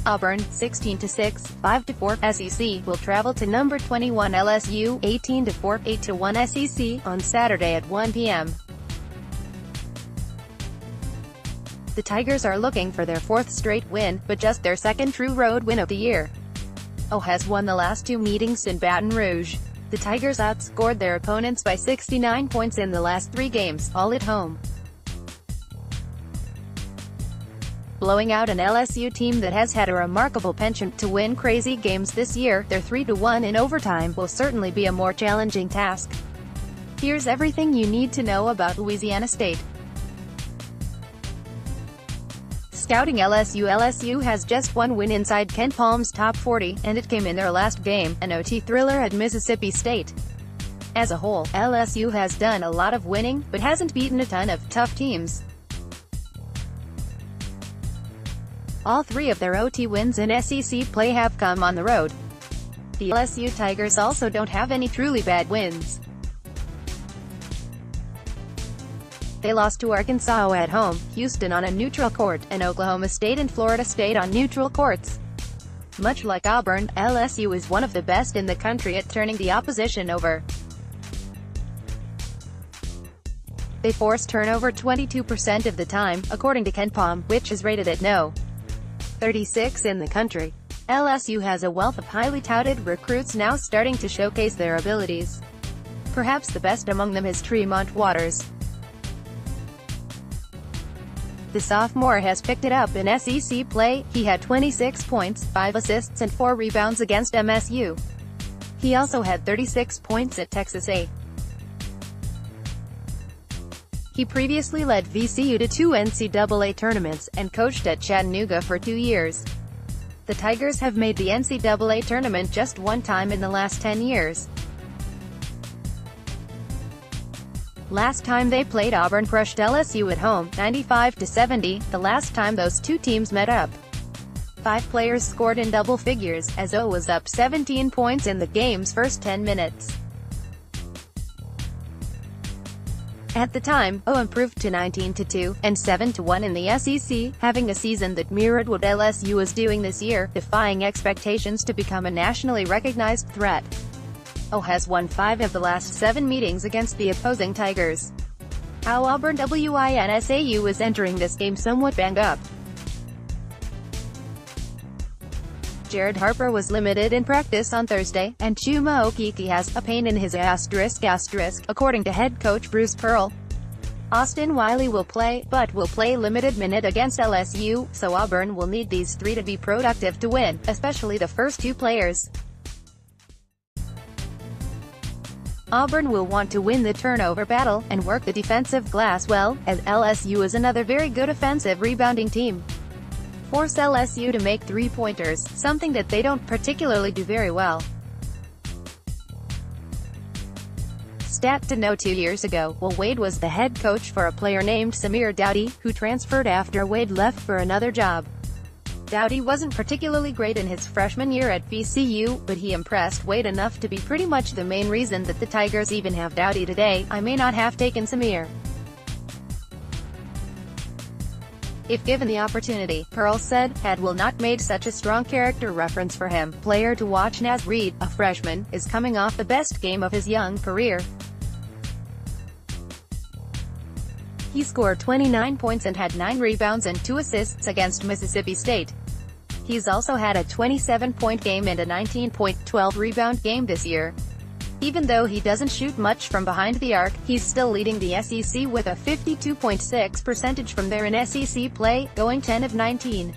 Auburn, 16-6, 5-4. SEC will travel to number 21 LSU, 18-4, 8-1. SEC, on Saturday at 1 p.m. The Tigers are looking for their fourth straight win, but just their second true road win of the year. OU has won the last two meetings in Baton Rouge. The Tigers outscored their opponents by 69 points in the last three games, all at home. Blowing out an LSU team that has had a remarkable penchant to win crazy games this year, their 3-1 in overtime will certainly be a more challenging task. Here's everything you need to know about Louisiana State. Scouting LSU has just one win inside Ken Palm's top 40, and it came in their last game, an OT thriller at Mississippi State. As a whole, LSU has done a lot of winning, but hasn't beaten a ton of tough teams. All three of their OT wins in SEC play have come on the road. The LSU Tigers also don't have any truly bad wins. They lost to Arkansas at home, Houston on a neutral court, and Oklahoma State and Florida State on neutral courts. Much like Auburn, LSU is one of the best in the country at turning the opposition over. They force turnover 22% of the time, according to Ken Palm, which is rated at no. 36 in the country. LSU has a wealth of highly touted recruits now starting to showcase their abilities. Perhaps the best among them is Tremont Waters. The sophomore has picked it up in SEC play. He had 26 points, 5 assists and 4 rebounds against MSU. He also had 36 points at Texas A. He previously led VCU to 2 NCAA tournaments, and coached at Chattanooga for 2 years. The Tigers have made the NCAA tournament just one time in the last 10 years. Last time they played, Auburn crushed LSU at home, 95-70, the last time those two teams met up. 5 players scored in double figures, as OU was up 17 points in the game's first 10 minutes. At the time, OU improved to 19-2, and 7-1 in the SEC, having a season that mirrored what LSU is doing this year, defying expectations to become a nationally recognized threat. OU has won 5 of the last 7 meetings against the opposing Tigers. How Auburn WINSAU is entering this game somewhat banged up. Jared Harper was limited in practice on Thursday, and Chuma Okeke has a pain in his asterisk, according to head coach Bruce Pearl. Austin Wiley will play, but will play limited minute against LSU, so Auburn will need these 3 to be productive to win, especially the first 2 players. Auburn will want to win the turnover battle, and work the defensive glass well, as LSU is another very good offensive rebounding team. Force LSU to make 3-pointers, something that they don't particularly do very well. Stat to know: 2 years ago, while Wade was the head coach for a player named Samir Dowdy, who transferred after Wade left for another job. Dowdy wasn't particularly great in his freshman year at VCU, but he impressed Wade enough to be pretty much the main reason that the Tigers even have Dowdy today. I may not have taken Samir if given the opportunity, Pearl said. Had Will not made such a strong character reference for him. Player to watch: Naz Reid, a freshman, is coming off the best game of his young career. He scored 29 points and had 9 rebounds and 2 assists against Mississippi State. He's also had a 27-point game and a 19-point, 12-rebound game this year. Even though he doesn't shoot much from behind the arc, he's still leading the SEC with a 52.6% from there in SEC play, going 10 of 19.